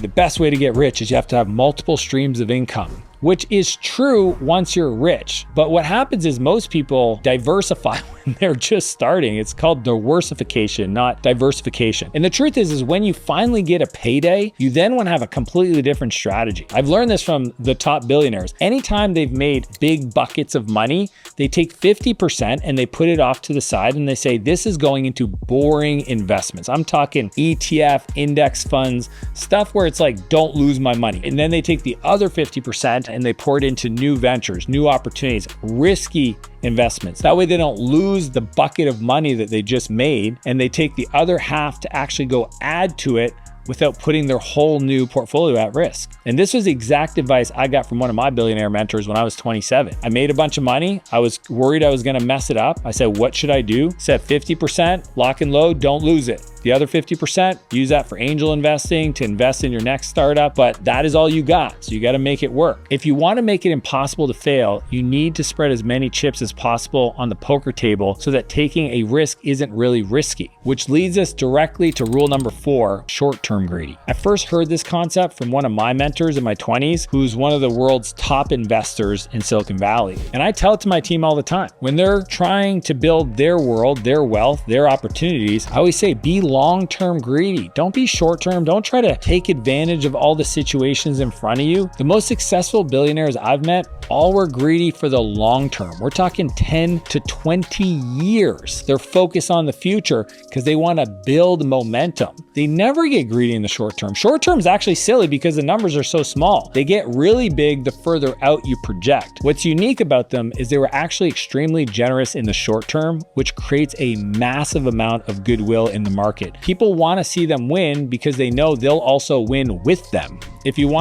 The best way to get rich is you have to have multiple streams of income, which is true once you're rich. But what happens is most people diversify when they're just starting. It's called diversification, not diversification. And the truth is when you finally get a payday, you then want to have a completely different strategy. I've learned this from the top billionaires. Anytime they've made big buckets of money, they take 50% and they put it off to the side and they say, this is going into boring investments. I'm talking ETF, index funds, stuff where it's like, don't lose my money. And then they take the other 50% and they pour it into new ventures, new opportunities, risky investments. That way they don't lose the bucket of money that they just made, and they take the other half to actually go add to it without putting their whole new portfolio at risk. And this was the exact advice I got from one of my billionaire mentors when I was 27. I made a bunch of money. I was worried I was gonna mess it up. I said, what should I do? Said 50%, lock and load, don't lose it. The other 50%, use that for angel investing to invest in your next startup, but that is all you got. So you got to make it work. If you want to make it impossible to fail, you need to spread as many chips as possible on the poker table so that taking a risk isn't really risky, which leads us directly to rule number 4, short-term greedy. I first heard this concept from one of my mentors in my 20s, who's one of the world's top investors in Silicon Valley. And I tell it to my team all the time. When they're trying to build their world, their wealth, their opportunities, I always say, be long-term greedy. Don't be short-term. Don't try to take advantage of all the situations in front of you. The most successful billionaires I've met all were greedy for the long term. We're talking 10 to 20 years. They're focused on the future because they want to build momentum. They never get greedy in the short term. Short term is actually silly because the numbers are so small. They get really big the further out you project. What's unique about them is they were actually extremely generous in the short term, which creates a massive amount of goodwill in the market. People want to see them win because they know they'll also win with them. If you want